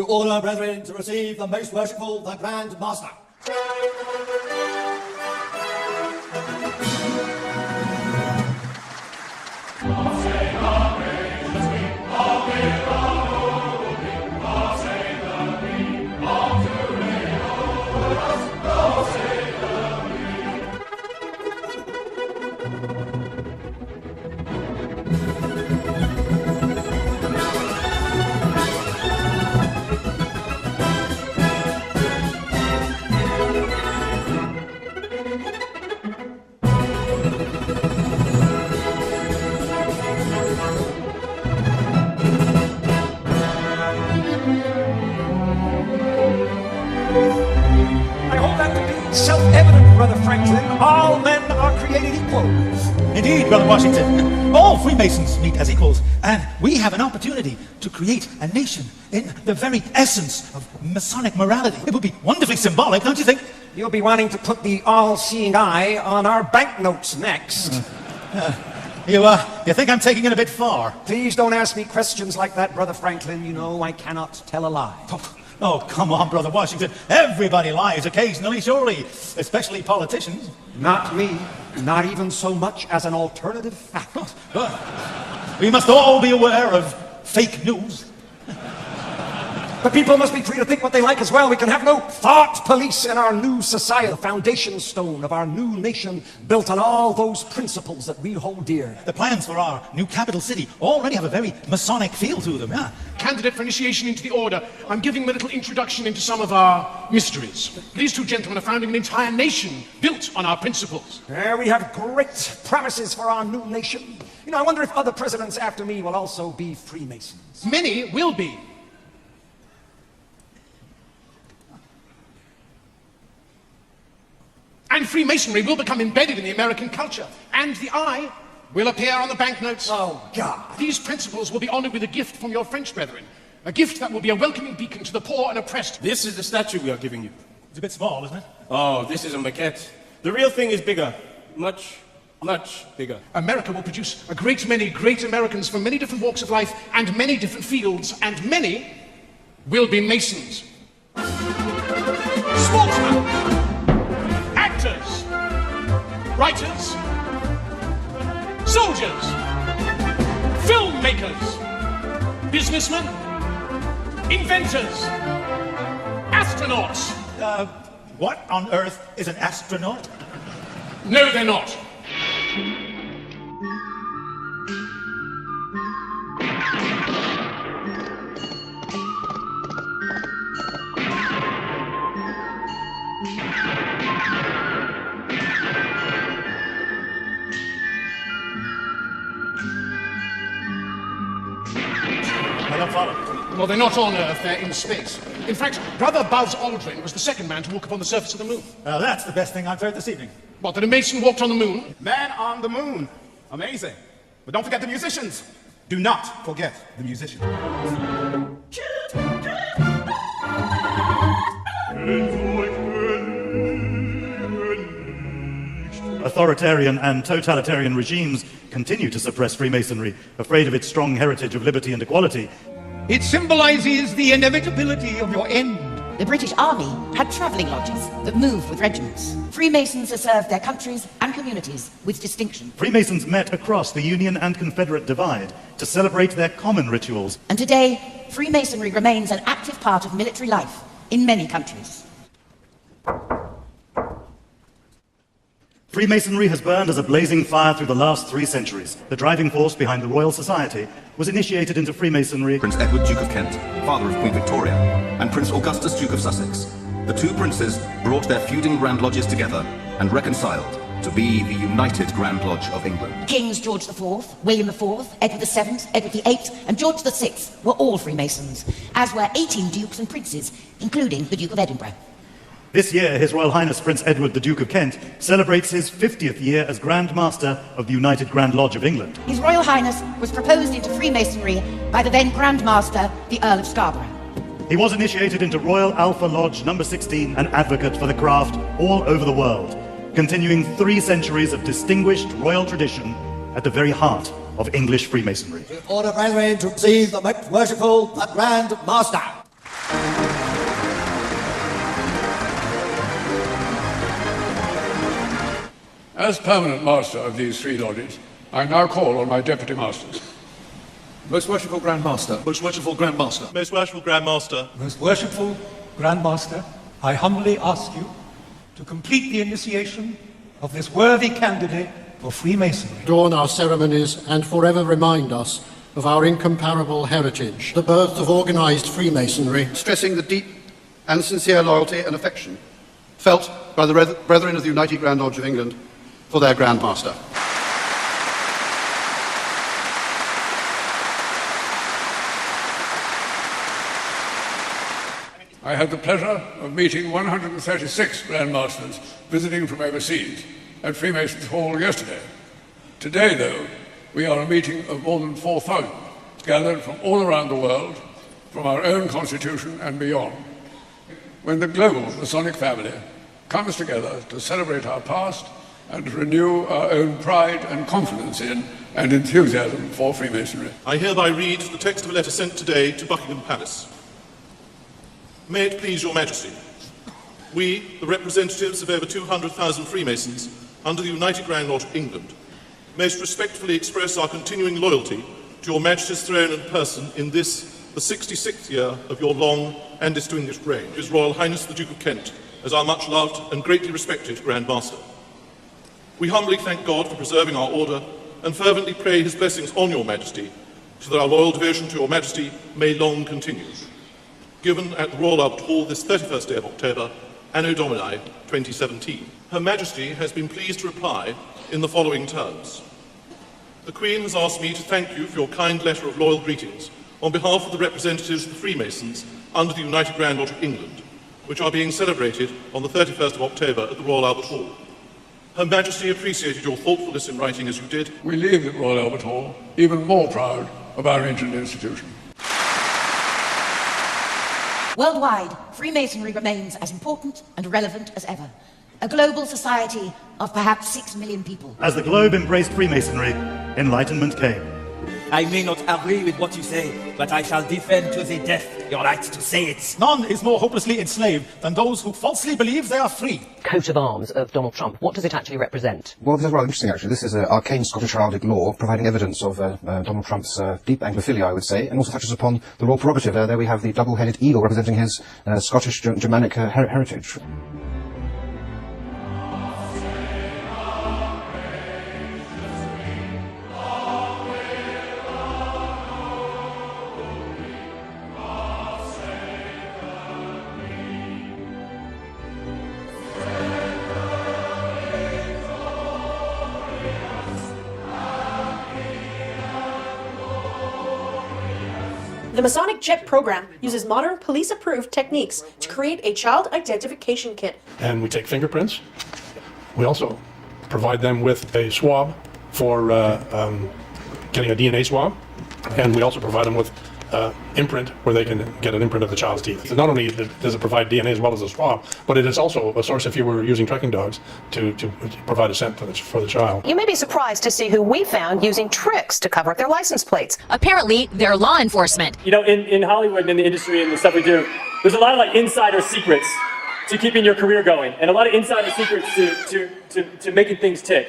order, brethren, to receive the most worshipful, the Grand Master. Self-evident, Brother Franklin, all men are created equal. Indeed, Brother Washington, all Freemasons meet as equals, and we have an opportunity to create a nation in the very essence of Masonic morality. It would be wonderfully symbolic, don't you think? You'll be wanting to put the all-seeing eye on our banknotes next. You think I'm taking it a bit far? Please don't ask me questions like that, Brother Franklin. You know I cannot tell a lie. Oh, come on, Brother Washington. Everybody lies occasionally, surely, especially politicians. Not me. Not even so much as an alternative fact. We must all be aware of fake news. But people must be free to think what they like as well. We can have no thought police in our new society. The foundation stone of our new nation built on all those principles that we hold dear. The plans for our new capital city already have a very Masonic feel to them, yeah? Candidate for initiation into the order, I'm giving them a little introduction into some of our mysteries. These two gentlemen are founding an entire nation built on our principles. We have great promises for our new nation. You know, I wonder if other presidents after me will also be Freemasons. Many will be. And Freemasonry will become embedded in the American culture. And the eye will appear on the banknotes. Oh, God. These principles will be honored with a gift from your French brethren. A gift that will be a welcoming beacon to the poor and oppressed. This is the statue we are giving you. It's a bit small, isn't it? Oh, this is a maquette. The real thing is bigger. Much, much bigger. America will produce a great many great Americans from many different walks of life and many different fields, and many will be Masons. Sportsmen, actors, writers, soldiers, filmmakers, businessmen, inventors, astronauts. What on earth is an astronaut? No, they're not. I don't follow. Well, they're not on Earth, they're in space. In fact, Brother Buzz Aldrin was the second man to walk upon the surface of the moon. That's the best thing I've heard this evening. What, that a Mason walked on the moon? Man on the moon. Amazing. But don't forget the musicians. Do not forget the musicians. Authoritarian and totalitarian regimes continue to suppress Freemasonry, afraid of its strong heritage of liberty and equality. It symbolizes the inevitability of your end. The British Army had travelling lodges that moved with regiments. Freemasons have served their countries and communities with distinction. Freemasons met across the Union and Confederate divide to celebrate their common rituals. And today, Freemasonry remains an active part of military life in many countries. Freemasonry has burned as a blazing fire through the last 3 centuries. The driving force behind the Royal Society was initiated into Freemasonry. Prince Edward, Duke of Kent, father of Queen Victoria, and Prince Augustus, Duke of Sussex. The two princes brought their feuding Grand Lodges together and reconciled to be the United Grand Lodge of England. Kings George IV, William IV, Edward VII, Edward VIII, and George VI were all Freemasons, as were 18 dukes and princes, including the Duke of Edinburgh. This year, His Royal Highness Prince Edward, the Duke of Kent, celebrates his 50th year as Grand Master of the United Grand Lodge of England. His Royal Highness was proposed into Freemasonry by the then Grand Master, the Earl of Scarborough. He was initiated into Royal Alpha Lodge number 16, an advocate for the craft all over the world, continuing 3 centuries of distinguished royal tradition at the very heart of English Freemasonry. In order, brethren, to receive the most worshipful, the Grand Master. As permanent master of these 3 lodges, I now call on my deputy masters. Most worshipful Grand Master. Most worshipful Grand Master. Most worshipful Grand Master. Most worshipful Grand Master, I humbly ask you to complete the initiation of this worthy candidate for Freemasonry. Adorn our ceremonies and forever remind us of our incomparable heritage, the birth of organized Freemasonry, stressing the deep and sincere loyalty and affection felt by the Brethren of the United Grand Lodge of England for their Grand Master. I had the pleasure of meeting 136 Grand Masters visiting from overseas at Freemasons Hall yesterday. Today, though, we are a meeting of more than 4,000, gathered from all around the world, from our own constitution and beyond. When the global Masonic family comes together to celebrate our past and to renew our own pride and confidence in and enthusiasm for Freemasonry. I hereby read the text of a letter sent today to Buckingham Palace. May it please your Majesty, we, the representatives of over 200,000 Freemasons under the United Grand Lodge of England, most respectfully express our continuing loyalty to your Majesty's throne and person in this, the 66th year of your long and distinguished reign. His Royal Highness the Duke of Kent, as our much loved and greatly respected Grand Master. We humbly thank God for preserving our order and fervently pray his blessings on your Majesty, so that our loyal devotion to your Majesty may long continue. Given at the Royal Albert Hall this 31st day of October, Anno Domini 2017. Her Majesty has been pleased to reply in the following terms. The Queen has asked me to thank you for your kind letter of loyal greetings on behalf of the representatives of the Freemasons under the United Grand Lodge of England, which are being celebrated on the 31st of October at the Royal Albert Hall. Her Majesty appreciated your thoughtfulness in writing as you did. We leave the Royal Albert Hall even more proud of our ancient institution. Worldwide, Freemasonry remains as important and relevant as ever. A global society of perhaps 6 million people. As the globe embraced Freemasonry, enlightenment came. I may not agree with what you say, but I shall defend to the death your right to say it. None is more hopelessly enslaved than those who falsely believe they are free. Coat of arms of Donald Trump, what does it actually represent? Well, this is rather interesting, actually. This is an arcane Scottish heraldic law providing evidence of Donald Trump's deep Anglophilia, I would say, and also touches upon the royal prerogative. There we have the double-headed eagle representing his Scottish Germanic heritage. The Masonic JET program uses modern police-approved techniques to create a child identification kit. And we take fingerprints. We also provide them with a swab for getting a DNA swab. And we also provide them with imprint where they can get an imprint of the child's teeth. So not only does it provide DNA as well as a swab, but it is also a source if you were using tracking dogs to provide a scent for the child. You may be surprised to see who we found using tricks to cover up their license plates. Apparently, they're law enforcement. You know, in Hollywood and in the industry and the stuff we do, there's a lot of like insider secrets to keeping your career going, and a lot of insider secrets to making things tick.